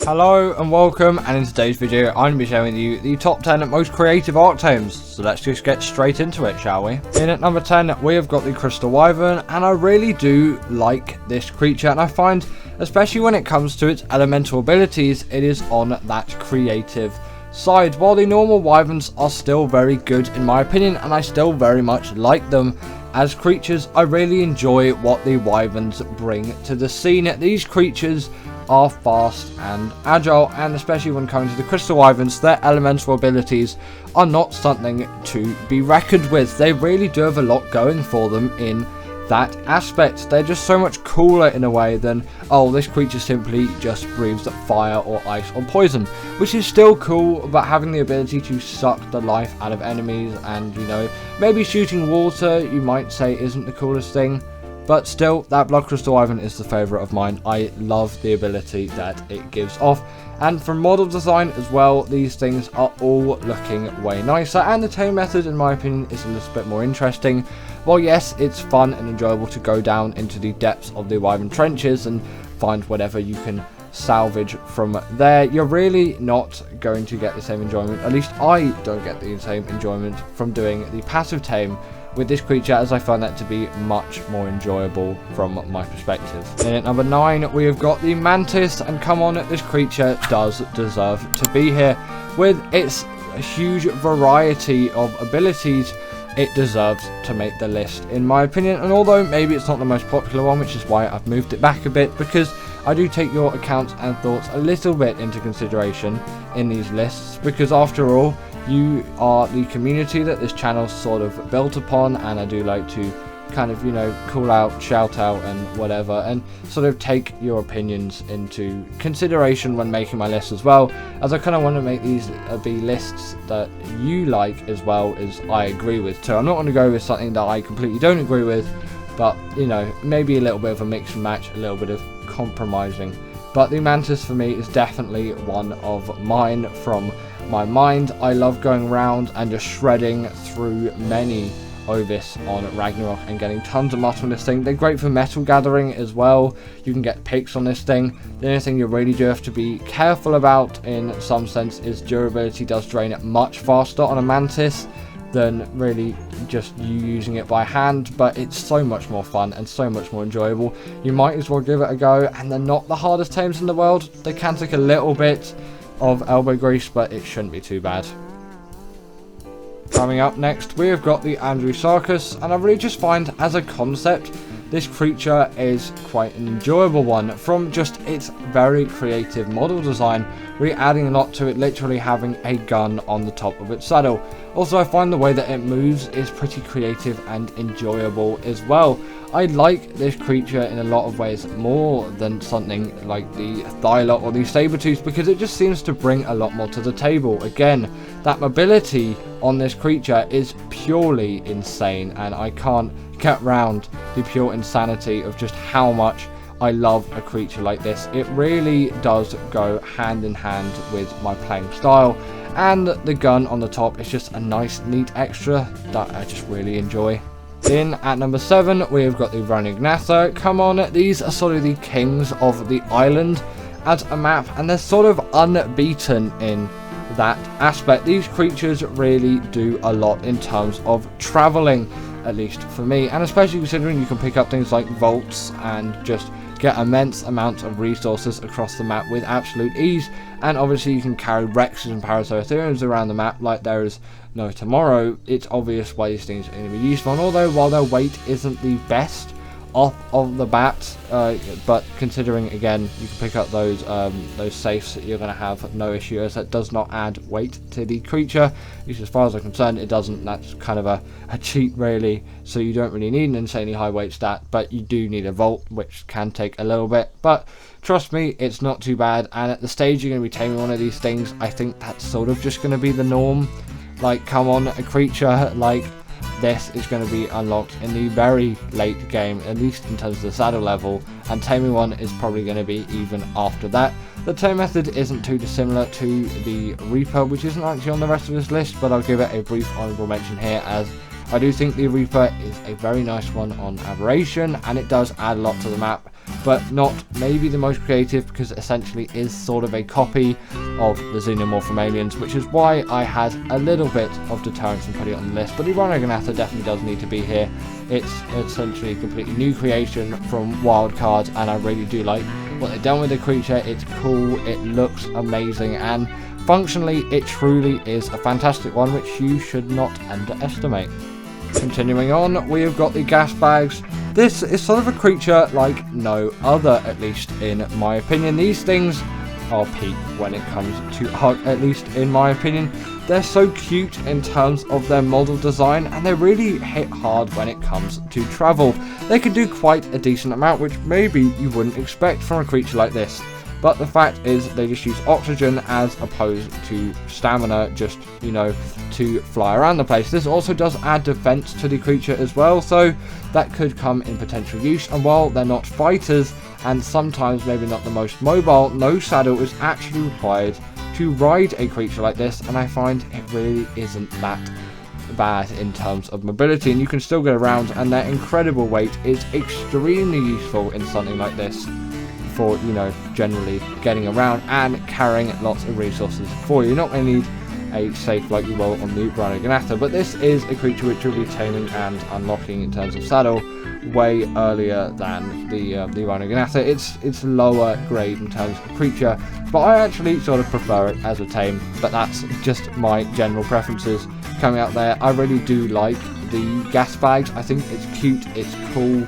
Hello and welcome, and in today's video I'm going to be showing you the top 10 most creative Ark Tames, so let's just get straight into it, shall we? In at number 10 we have got the Crystal Wyvern, and I really do like this creature, and I find, especially when it comes to its elemental abilities, it is on that creative side. While the normal wyverns are still very good in my opinion, and I still very much like them as creatures, I really enjoy what the wyverns bring to the scene. These creatures are fast and agile, and especially when coming to the Crystal Wyverns, their elemental abilities are not something to be reckoned with. They really do have a lot going for them in that aspect. They're just so much cooler in a way than, oh, this creature simply just breathes fire or ice or poison, which is still cool, but having the ability to suck the life out of enemies and, you know, maybe shooting water, you might say, isn't the coolest thing. But still, that Blood Crystal Wyvern is the favourite of mine. I love the ability that it gives off. And from model design as well, these things are all looking way nicer. And the tame method, in my opinion, is a little bit more interesting. While yes, it's fun and enjoyable to go down into the depths of the Wyvern trenches and find whatever you can salvage from there, you're really not going to get the same enjoyment. At least I don't get the same enjoyment from doing the passive tame with this creature, as I find that to be much more enjoyable from my perspective. In at number 9 we have got the Mantis, and come on, this creature does deserve to be here. With its huge variety of abilities, it deserves to make the list in my opinion. And although maybe it's not the most popular one, which is why I've moved it back a bit, because I do take your accounts and thoughts a little bit into consideration in these lists, because after all, you are the community that this channel's sort of built upon, and I do like to kind of, you know, call out, shout out and whatever, and sort of take your opinions into consideration when making my list as well, as I kind of want to make these be lists that you like as well as I agree with too. I'm not going to go with something that I completely don't agree with, but, you know, maybe a little bit of a mix and match, a little bit of compromising. But the Mantis for me is definitely one of mine from my mind. I love going around and just shredding through many Ovis on Raasclark and getting tons of muscle on this thing. They're great for metal gathering as well. You can get picks on this thing. The only thing you really do have to be careful about in some sense is durability does drain it much faster on a Mantis than really just you using it by hand, but it's so much more fun and so much more enjoyable. You might as well give it a go, and they're not the hardest tames in the world. They can take a little bit of elbow grease, but it shouldn't be too bad. Coming up next we have got the Raasclark, and I really just find as a concept this creature is quite an enjoyable one, from just its very creative model design, really adding a lot to it, literally having a gun on the top of its saddle. Also, I find the way that it moves is pretty creative and enjoyable as well. I like this creature in a lot of ways more than something like the Thyla or the Sabertooth, because it just seems to bring a lot more to the table. Again, that mobility on this creature is purely insane, and I can't get round the pure insanity of just how much I love a creature like this. It really does go hand in hand with my playing style, and the gun on the top is just a nice neat extra that I just really enjoy. In at number 7 we have got the Raasclark. Come on, these are sort of the kings of the island as a map, and they're sort of unbeaten in that aspect. These creatures really do a lot in terms of traveling, at least for me, and especially considering you can pick up things like vaults and just get immense amounts of resources across the map with absolute ease. And obviously you can carry Rexes and Parasauritheriums around the map like there is no tomorrow. It's obvious why these things are going to be useful, and although while their weight isn't the best off of the bat, but considering again you can pick up those safes, you're going to have no issue, as that does not add weight to the creature. At least as far as I'm concerned it doesn't. That's kind of a cheat really, so you don't really need an insanely high weight stat, but you do need a vault, which can take a little bit, but trust me, it's not too bad. And at the stage you're going to be taming one of these things, I think that's sort of just going to be the norm. Like, come on, a creature like this is going to be unlocked in the very late game, at least in terms of the saddle level, and taming one is probably going to be even after that. The tame method isn't too dissimilar to the Reaper, which isn't actually on the rest of this list, but I'll give it a brief honourable mention here, as I do think the Reaper is a very nice one on Aberration, and it does add a lot to the map. but not maybe the most creative, because it essentially is sort of a copy of the Xenomorph from Aliens, which is why I had a little bit of deterrence in putting it on the list. But the Raasclark definitely does need to be here. It's essentially a completely new creation from Wildcard, and I really do like what they've done with the creature. It's cool, it looks amazing, and functionally it truly is a fantastic one, which you should not underestimate. Continuing on, we have got the gas bags. This is sort of a creature like no other, at least in my opinion. These things are peak when it comes to Ark, at least in my opinion. They're so cute in terms of their model design, and they really hit hard when it comes to travel. They can do quite a decent amount, which maybe you wouldn't expect from a creature like this. But the fact is, they just use oxygen as opposed to stamina, just, you know, to fly around the place. This also does add defense to the creature as well, so that could come in potential use. And while they're not fighters, and sometimes maybe not the most mobile, no saddle is actually required to ride a creature like this, and I find it really isn't that bad in terms of mobility, and you can still get around, and their incredible weight is extremely useful in something like this for, you know, generally getting around and carrying lots of resources for you. You're not going to need a safe like you will on the Raasclark, but this is a creature which will be taming and unlocking in terms of saddle way earlier than the Raasclark. It's lower grade in terms of creature, but I actually sort of prefer it as a tame, but that's just my general preferences coming out there. I really do like the gas bags. I think it's cute, it's cool,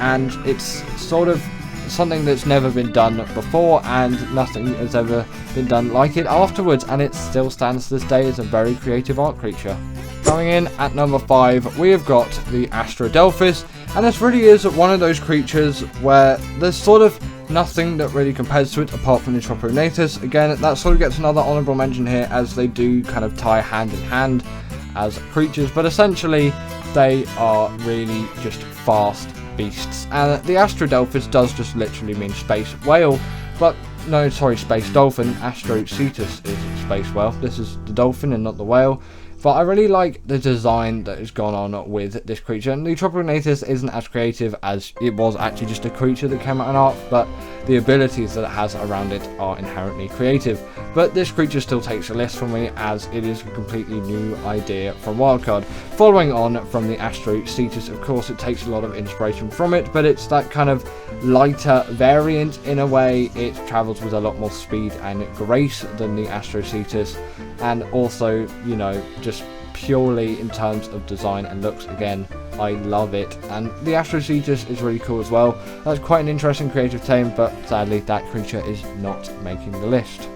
and it's sort of something that's never been done before, and nothing has ever been done like it afterwards, and it still stands to this day as a very creative Ark creature. Coming in at number 5, we have got the Astrodelphis, and this really is one of those creatures where there's sort of nothing that really compares to it apart from the Troponatus. Again, that sort of gets another honourable mention here, as they do kind of tie hand in hand as creatures, but essentially they are really just fast beasts. And the Astrodelphis does just literally mean space whale, but no, sorry, space dolphin. Astrocetus is space whale. This is the dolphin and not the whale. But I really like the design that has gone on with this creature. And the Troponatus isn't as creative as it was actually just a creature that came out in Ark, but the abilities that it has around it are inherently creative. But this creature still takes a list for me, as it is a completely new idea from Wildcard. Following on from the Astrocetus, of course, it takes a lot of inspiration from it, but it's that kind of lighter variant in a way. It travels with a lot more speed and grace than the Astrocetus, and also, you know, just purely in terms of design and looks, again, I love it. And the Astrocetus is really cool as well. That's quite an interesting creative tame, but sadly that creature is not making the list.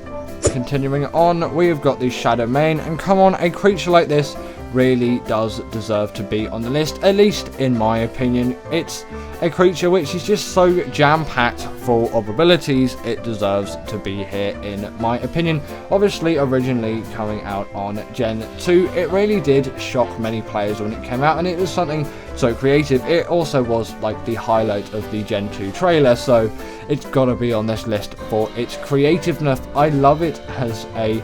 Continuing on, we have got the Shadowmane, and come on, a creature like this really does deserve to be on the list, at least in my opinion. It's a creature which is just so jam-packed full of abilities, it deserves to be here in my opinion. Obviously, originally coming out on Gen 2, it really did shock many players when it came out, and it was something so creative. It also was like the highlight of the Gen 2 trailer, so it's gotta be on this list for its creativeness. I love it as a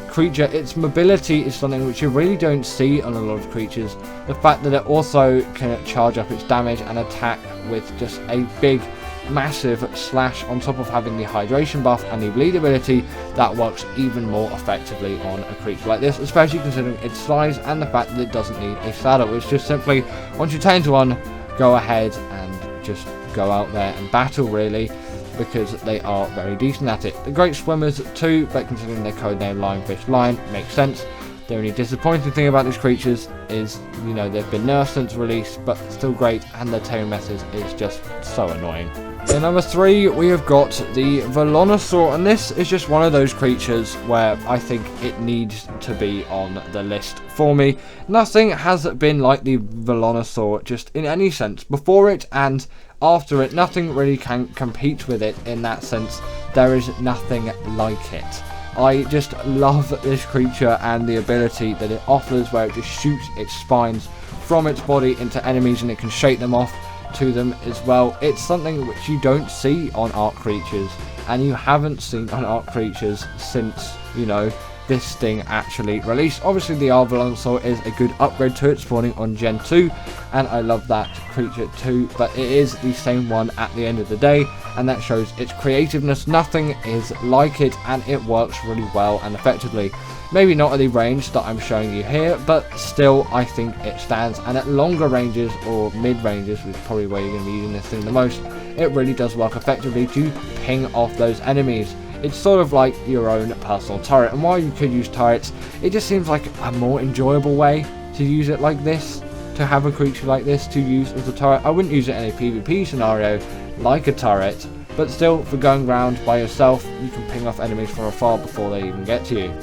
creature. Its mobility is something which you really don't see on a lot of creatures. The fact that it also can charge up its damage and attack with just a big massive slash on top of having the hydration buff and the bleed ability, that works even more effectively on a creature like this, especially considering its size and the fact that it doesn't need a saddle. It's just simply, once you turn into one, go ahead and just go out there and battle, really, because they are very decent at it. They're great swimmers too, but considering their codename Lionfish Lion, makes sense. The only disappointing thing about these creatures is, you know, they've been nerfed since release, but still great, and their taming method is just so annoying. In number 3, we have got the Velonosaur, and this is just one of those creatures where I think it needs to be on the list for me. Nothing has been like the Velonosaur just in any sense. Before it and after it, nothing really can compete with it in that sense. There is nothing like it. I just love this creature and the ability that it offers, where it just shoots its spines from its body into enemies and it can shake them off to them as well. It's something which you don't see on Ark creatures, and you haven't seen on Ark creatures since, you know, this thing actually released. Obviously the Velonosaur is a good upgrade to it, spawning on Gen 2, and I love that creature too, but it is the same one at the end of the day, and that shows its creativeness. Nothing is like it, and it works really well and effectively. Maybe not at the range that I'm showing you here, but still I think it stands, and at longer ranges or mid ranges, which is probably where you're going to be using this thing the most, it really does work effectively to ping off those enemies. It's sort of like your own personal turret, and while you could use turrets, it just seems like a more enjoyable way to use it like this, to have a creature like this to use as a turret. I wouldn't use it in a PvP scenario like a turret, but still for going around by yourself, you can ping off enemies from afar before they even get to you.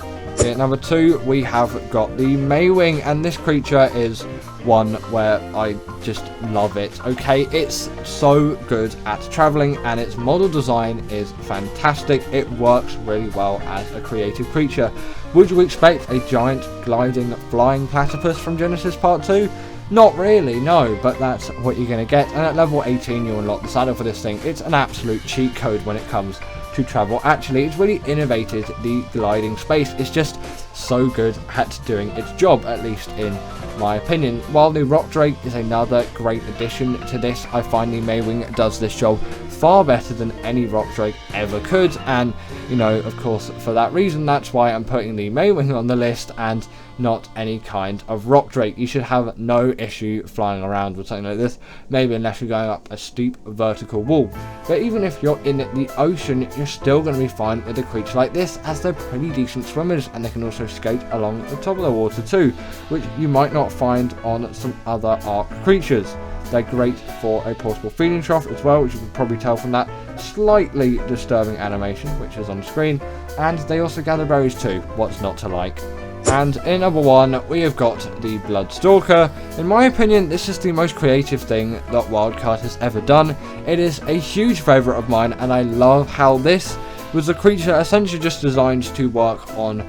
At number 2, we have got the Maywing, and this creature is one where I just love it. Okay, it's so good at traveling, and its model design is fantastic. It works really well as a creative creature. Would you expect a giant gliding flying platypus from Genesis Part 2? Not really, no, but that's what you're going to get. And at level 18 you unlock the saddle for this thing. It's an absolute cheat code when it comes to travel. Actually, it's really innovated the gliding space. It's just so good at doing its job, at least in my opinion. While the Rock Drake is another great addition to this, I find the Maywing does this job far better than any Rock Drake ever could, and you know, of course, for that reason, that's why I'm putting the Maywing on the list and not any kind of Rock Drake. You should have no issue flying around with something like this, maybe unless you're going up a steep vertical wall. But even if you're in the ocean, you're still going to be fine with a creature like this, as they're pretty decent swimmers, and they can also skate along the top of the water too, which you might not find on some other Ark creatures. They're great for a portable feeding trough as well, which you can probably tell from that slightly disturbing animation which is on screen, and they also gather berries too. What's not to like? And in number 1, we have got the Bloodstalker. In my opinion, this is the most creative thing that Wildcard has ever done. It is a huge favourite of mine, and I love how this was a creature essentially just designed to work on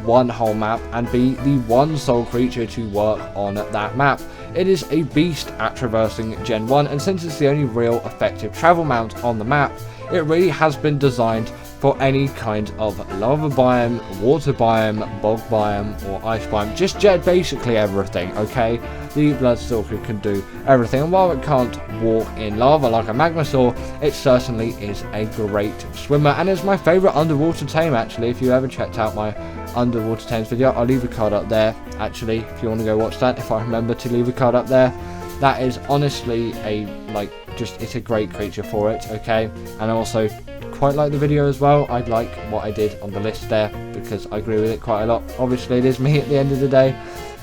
one whole map and be the one sole creature to work on that map. It is a beast at traversing Gen 1, and since it's the only real effective travel mount on the map, it really has been designed for any kind of lava biome, water biome, bog biome, or ice biome. Just basically everything, okay? The Bloodstalker can do everything, and while it can't walk in lava like a Magmasaur, it certainly is a great swimmer, and it's my favourite underwater tame actually. If you ever checked out my underwater tames video, I'll leave a card up there actually, if you want to go watch that, if I remember to leave a card up there. That is honestly it's a great creature for it, okay? And I also quite like the video as well. I like what I did on the list there, because I agree with it quite a lot. Obviously it is me at the end of the day,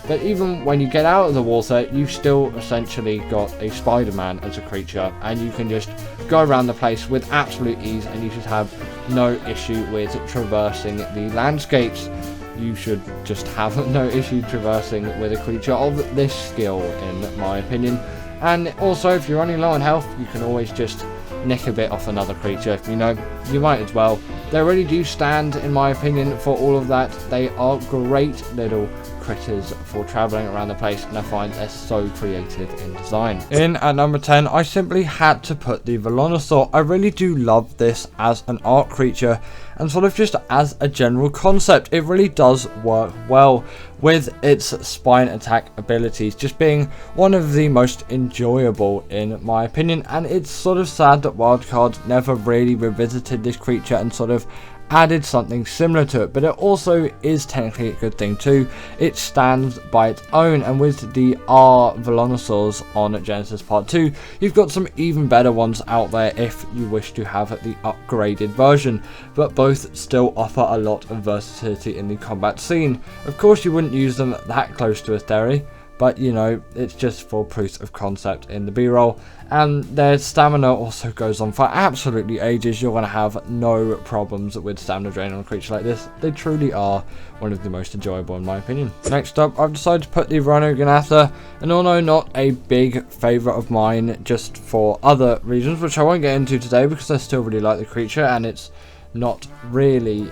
but even when you get out of the water, you've still essentially got a Spider-Man as a creature, and you can just go around the place with absolute ease, and you should have no issue with traversing the landscapes. You should just have no issue traversing with a creature of this skill, in my opinion. And also, if you're running low on health, you can always just nick a bit off another creature, you know, you might as well. They really do stand, in my opinion, for all of that. They are great little critters for travelling around the place, and I find they're so creative in design. In at number 10, I simply had to put the Velonosaur. I really do love this as an Ark creature, and sort of just as a general concept. It really does work well with its spine attack abilities just being one of the most enjoyable in my opinion, and it's sort of sad that Wildcard never really revisited this creature and sort of added something similar to it, but it also is technically a good thing too. It stands by its own, and with the R Velonosaurs on Genesis Part 2, you've got some even better ones out there if you wish to have the upgraded version, but both still offer a lot of versatility in the combat scene. Of course you wouldn't use them that close to a theory, but you know, it's just for proof of concept in the B-roll. And their stamina also goes on for absolutely ages. You're going to have no problems with stamina drain on a creature like this. They truly are one of the most enjoyable in my opinion. Next up, I've decided to put the Rhinognatha, and although not a big favourite of mine, just for other reasons, which I won't get into today because I still really like the creature and it's not really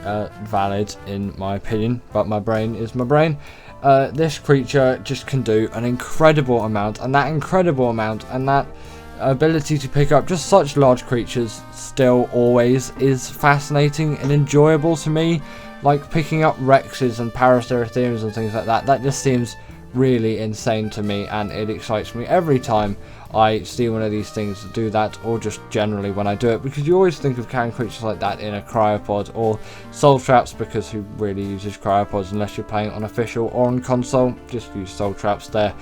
valid in my opinion, but my brain is my brain. This creature just can do an incredible amount, and that ability to pick up just such large creatures still always is fascinating and enjoyable to me. Like picking up Rexes and Paraceratheriums and things like that, that just seems really insane to me, and it excites me every time I see one of these things do that, or just generally when I do it, because you always think of carrying creatures like that in a cryopod or soul traps, because who really uses cryopods unless you're playing on official or on console? Just use soul traps. They're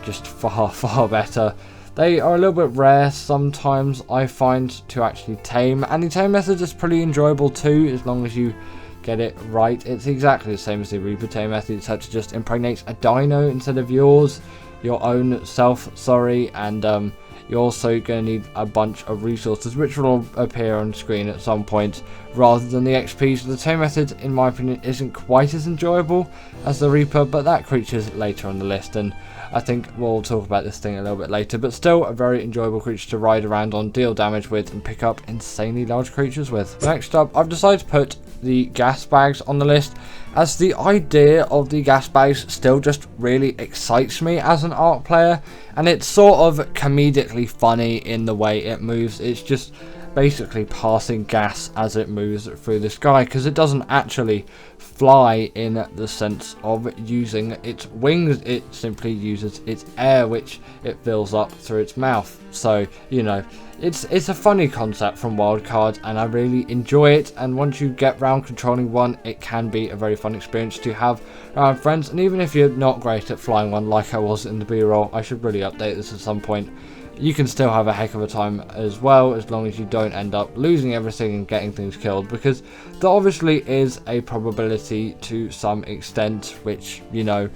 just far better. They are a little bit rare sometimes, I find, to actually tame, and the tame method is pretty enjoyable too, as long as you get it right. It's exactly the same as the Reaper tame method, except it just impregnates a dino instead of your own self, and you're also going to need a bunch of resources, which will appear on screen at some point, rather than the XP. So the tame method, in my opinion, isn't quite as enjoyable as the Reaper, but that creature's later on the list, and I think we'll talk about this thing a little bit later, but still a very enjoyable creature to ride around on, deal damage with, and pick up insanely large creatures with. Next up, I've decided to put the gas bags on the list, as the idea of the gas bags still just really excites me as an Ark player, and it's sort of comedically funny in the way it moves. It's just basically passing gas as it moves through the sky, because it doesn't actually fly in the sense of using its wings. It simply uses its air, which it fills up through its mouth. So, you know, it's a funny concept from Wildcard, and I really enjoy it, and once you get round controlling one, it can be a very fun experience to have around friends. And even if you're not great at flying one like I was in the B-roll, I should really update this at some point, you can still have a heck of a time as well, as long as you don't end up losing everything and getting things killed, because there obviously is a probability to some extent, which, you know,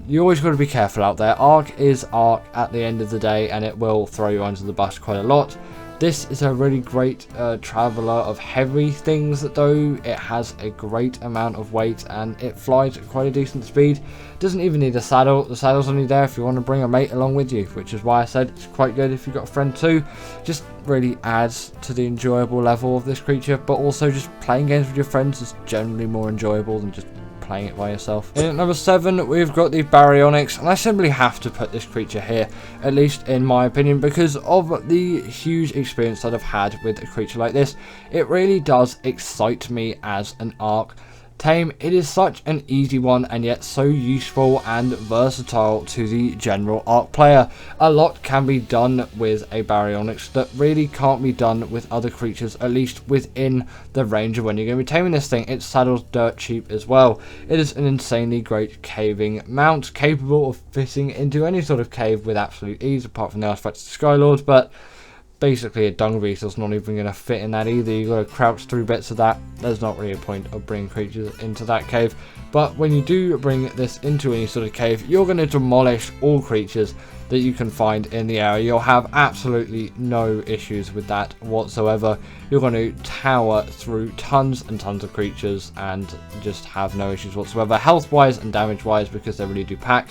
you always got to be careful out there. Ark is Ark at the end of the day, and it will throw you under the bus quite a lot. This is a really great traveller of heavy things, though. It has a great amount of weight, and it flies at quite a decent speed. Doesn't even need a saddle. The saddle's only there if you want to bring a mate along with you, which is why I said it's quite good if you've got a friend too. Just really adds to the enjoyable level of this creature, but also just playing games with your friends is generally more enjoyable than just playing it by yourself. In at number 7, we've got the Baryonyx, and I simply have to put this creature here, at least in my opinion, because of the huge experience that I've had with a creature like this. It really does excite me as an Ark tame. It is such an easy one, and yet so useful and versatile to the general Ark player. A lot can be done with a Baryonyx that really can't be done with other creatures, at least within the range of when you're going to be taming this thing. Its saddle's dirt cheap as well. It is an insanely great caving mount, capable of fitting into any sort of cave with absolute ease, apart from the artifacts of Skylord, but basically a dung beetle's not even going to fit in that either. You've got to crouch through bits of that. There's not really a point of bringing creatures into that cave. But when you do bring this into any sort of cave, you're going to demolish all creatures that you can find in the area. You'll have absolutely no issues with that whatsoever. You're going to tower through tons and tons of creatures and just have no issues whatsoever, health wise and damage wise, because they really do pack.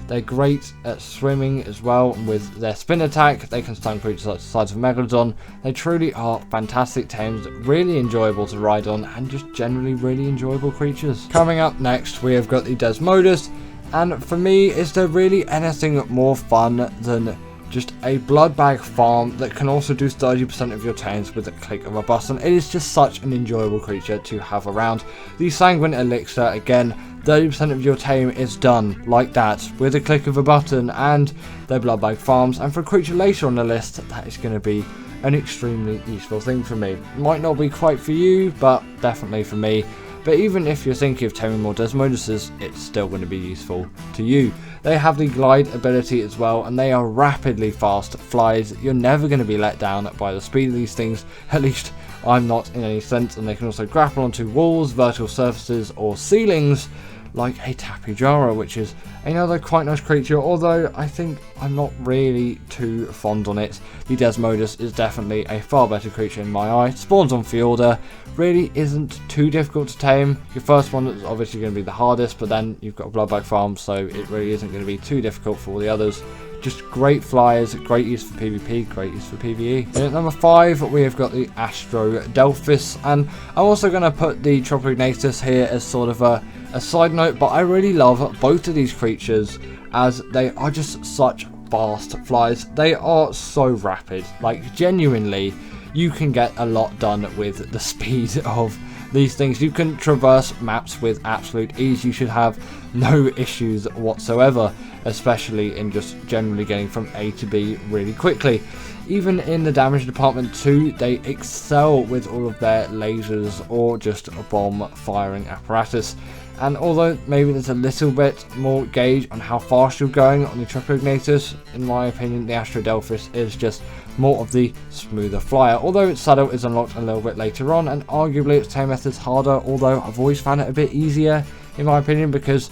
They're great at swimming as well. With their spin attack, they can stun creatures like the size of Megalodon. They truly are fantastic tames, really enjoyable to ride on, and just generally really enjoyable creatures. Coming up next, we have got the Desmodus, and for me, is there really anything more fun than just a blood bag farm that can also do 30% of your tames with a click of a button? It is just such an enjoyable creature to have around. The Sanguine Elixir, again, 30% of your tame is done like that with a click of a button, and their blood bag farms. And for a creature later on the list, that is going to be an extremely useful thing for me. Might not be quite for you, but definitely for me. But even if you're thinking of taming more Desmoduses, it's still going to be useful to you. They have the glide ability as well, and they are rapidly fast flies. You're never going to be let down by the speed of these things, at least I'm not in any sense. And they can also grapple onto walls, vertical surfaces, or ceilings, like a Tapejara, which is another quite nice creature, although I think I'm not really too fond on it. The Desmodus is definitely a far better creature in my eye. Spawns on Fjorda, really isn't too difficult to tame. Your first one is obviously going to be the hardest, but then you've got a Bloodbag farm, so it really isn't going to be too difficult for all the others. Just great flyers, great use for PvP, great use for PvE. And at number 5, we have got the Astrodelphis, and I'm also going to put the Tropignatus here as sort of a side note, but I really love both of these creatures as they are just such fast flies. They are so rapid, like genuinely you can get a lot done with the speed of these things. You can traverse maps with absolute ease. You should have no issues whatsoever, especially in just generally getting from A to B really quickly. Even in the damage department too, they excel with all of their lasers or just bomb firing apparatus. And although maybe there's a little bit more gauge on how fast you're going on the triple ignitors, in my opinion the Astrodelphis is just more of the smoother flyer. Although its saddle is unlocked a little bit later on, and arguably its tame method's harder, although I've always found it a bit easier in my opinion, because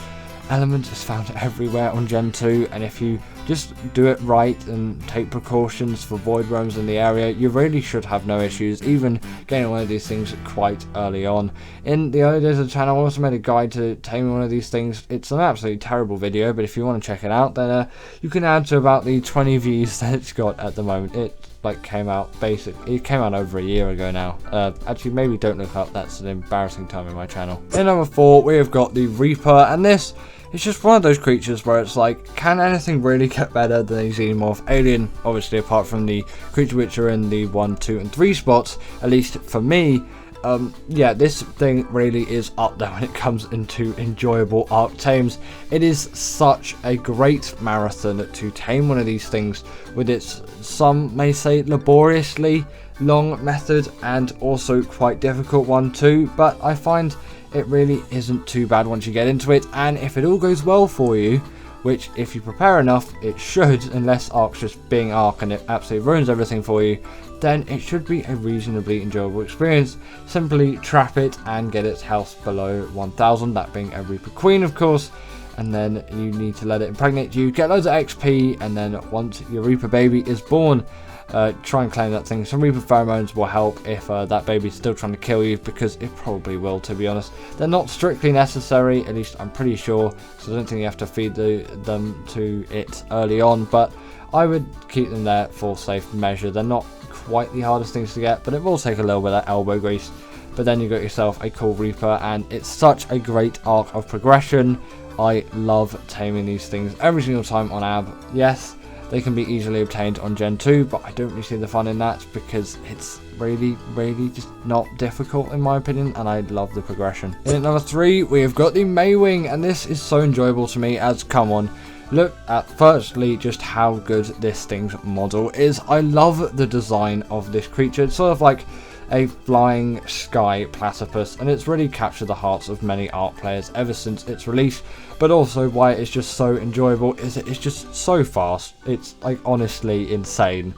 Element is found everywhere on Gen 2, and if you just do it right and take precautions for void roams in the area, you really should have no issues, even getting one of these things quite early on. In the early days of the channel, I also made a guide to taming one of these things. It's an absolutely terrible video, but if you want to check it out, then you can add to about the 20 views that it's got at the moment. It came out over a year ago now. Actually, maybe don't look up, that's an embarrassing time in my channel. In number 4, we have got the Reaper, and this is just one of those creatures where it's like, can anything really get better than a xenomorph alien? Obviously, apart from the creature which are in the 1, 2, and 3 spots, at least for me. Yeah, this thing really is up there when it comes into enjoyable Ark Tames. It is such a great marathon to tame one of these things with its, some may say, laboriously long method, and also quite difficult one too, but I find it really isn't too bad once you get into it. And if it all goes well for you, which if you prepare enough it should, unless Ark's just being Ark and it absolutely ruins everything for you, then it should be a reasonably enjoyable experience. Simply trap it and get its health below 1000, that being a Reaper Queen of course, and then you need to let it impregnate you, get loads of XP, and then once your Reaper baby is born, try and claim that thing. Some Reaper pheromones will help if that baby's still trying to kill you, because it probably will, to be honest. They're not strictly necessary, at least I'm pretty sure, so I don't think you have to feed them to it early on, but I would keep them there for safe measure. They're not quite the hardest things to get, but it will take a little bit of elbow grease. But then you got yourself a cool Reaper, and it's such a great arc of progression. I love taming these things every single time on AB. Yes, they can be easily obtained on Gen 2, but I don't really see the fun in that, because it's really just not difficult in my opinion, and I love the progression. In at number 3, we have got the Maywing, and this is so enjoyable to me as, come on, look at firstly just how good this thing's model is. I love the design of this creature. It's sort of like a flying sky platypus, and it's really captured the hearts of many Ark players ever since its release. But also why it's just so enjoyable is it's just so fast. It's like honestly insane.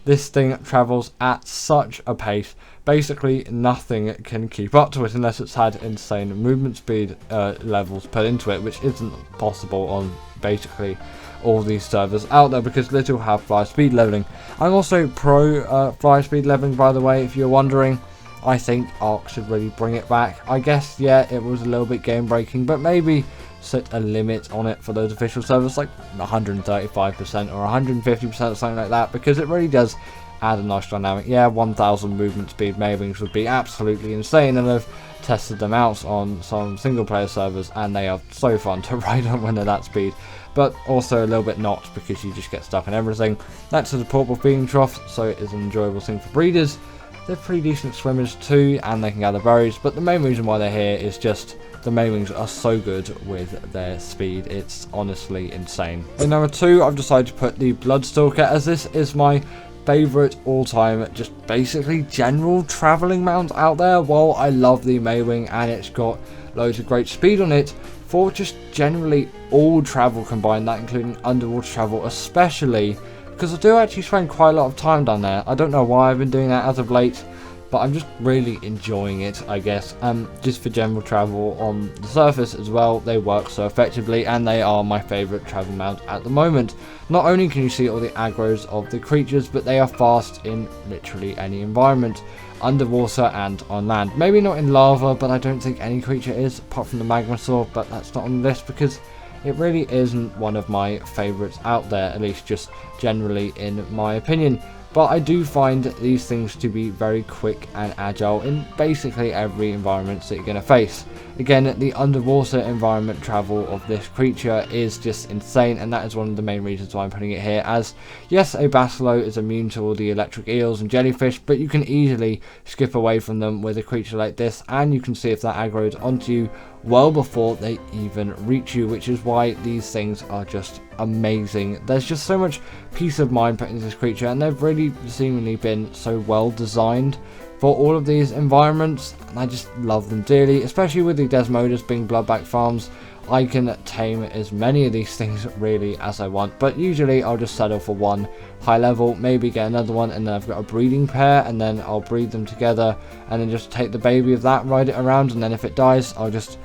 This thing travels at such a pace, basically nothing can keep up to it unless it's had insane movement speed levels put into it, which isn't possible on basically all these servers out there, because little have fly speed leveling. I'm also pro fly speed leveling, by the way, if you're wondering. I think Ark should really bring it back. I guess, yeah, it was a little bit game breaking, but maybe set a limit on it for those official servers, like 135% or 150% or something like that, because it really does add a nice dynamic. Yeah, 1000 movement speed Maywings would be absolutely insane, and I've tested them out on some single player servers and they are so fun to ride on when they're that speed, but also a little bit not, because you just get stuck in everything. That's a portable feeding trough, so it is an enjoyable thing for breeders. They're pretty decent swimmers too, and they can gather berries, but the main reason why they're here is just the Maywings are so good with their speed. It's honestly insane. In number 2, I've decided to put the Bloodstalker, as this is my favourite all-time, just basically general travelling mount out there. While I love the Maywing and it's got loads of great speed on it, for just generally all travel combined, that including underwater travel especially, because I do actually spend quite a lot of time down there. I don't know why I've been doing that as of late, but I'm just really enjoying it, I guess. Just for general travel on the surface as well, they work so effectively, and they are my favourite travel mount at the moment. Not only can you see all the aggros of the creatures, but they are fast in literally any environment, underwater and on land. Maybe not in lava, but I don't think any creature is, apart from the Magmasaur, but that's not on the list because it really isn't one of my favourites out there, at least just generally in my opinion. but I do find these things to be very quick and agile in basically every environment that you're going to face. Again, the underwater environment travel of this creature is just insane, and that is one of the main reasons why I'm putting it here, as yes, a Basilo is immune to all the electric eels and jellyfish, but you can easily skip away from them with a creature like this, and you can see if that aggroed onto you well before they even reach you, which is why these things are just amazing. There's just so much peace of mind put into this creature, and they've really seemingly been so well designed for all of these environments, and I just love them dearly, especially with the Desmodus being bloodback farms. I can tame as many of these things really as I want, but usually I'll just settle for one high level, maybe get another one, and then I've got a breeding pair, and then I'll breed them together, and then just take the baby of that, ride it around, and then if it dies, I'll just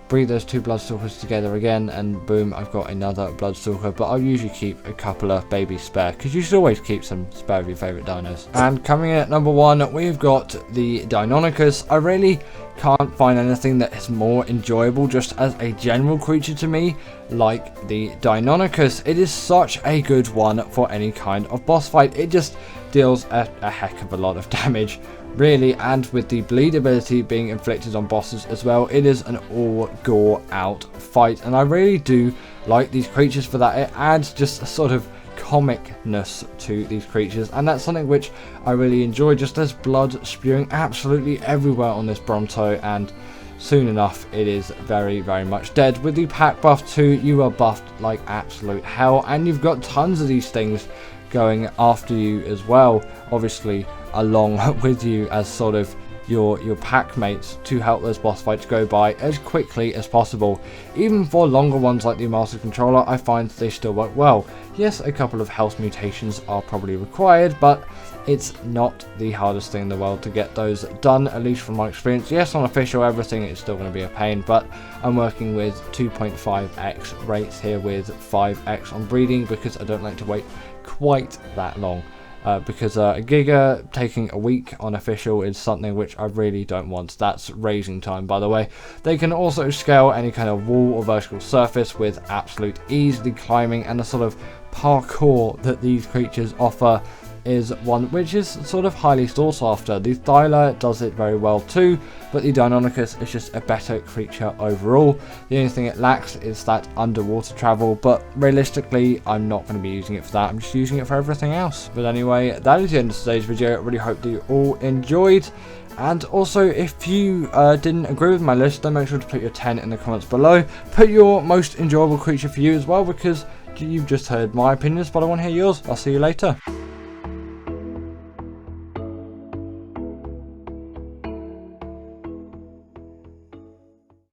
breed those two Bloodstalkers together again, and boom, I've got another Bloodstalker. But I'll usually keep a couple of babies spare, because you should always keep some spare of your favourite dinos. And coming in at number 1, we've got the Deinonychus. I really can't find anything that is more enjoyable just as a general creature to me like the Deinonychus. It is such a good one for any kind of boss fight. It just deals a heck of a lot of damage, really, and with the bleed ability being inflicted on bosses as well, it is an all gore out fight, and I really do like these creatures for that. It adds just a sort of comicness to these creatures, and that's something which I really enjoy. Just there's blood spewing absolutely everywhere on this Bronto, and soon enough it is very much dead. With the pack buff too, you are buffed like absolute hell, and you've got tons of these things going after you as well, obviously along with you as sort of your pack mates, to help those boss fights go by as quickly as possible. Even for longer ones like the Master Controller, I find they still work well. Yes, a couple of health mutations are probably required, but it's not the hardest thing in the world to get those done, at least from my experience. Yes, on official everything it's still going to be a pain, but I'm working with 2.5x rates here with 5x on breeding, because I don't like to wait quite that long. Because a Giga taking a week on official is something which I really don't want. That's raising time, by the way. They can also scale any kind of wall or vertical surface with absolute ease. The climbing and the sort of parkour that these creatures offer is one which is sort of highly sought after. The Thyla does it very well too, but the Deinonychus is just a better creature overall. The only thing it lacks is that underwater travel, but realistically I'm not going to be using it for that. I'm just using it for everything else. But anyway, that is the end of today's video. I really hope that you all enjoyed. And also, if you didn't agree with my list, then make sure to put your 10 in the comments below. Put your most enjoyable creature for you as well, because you've just heard my opinions, but I want to hear yours. I'll see you later.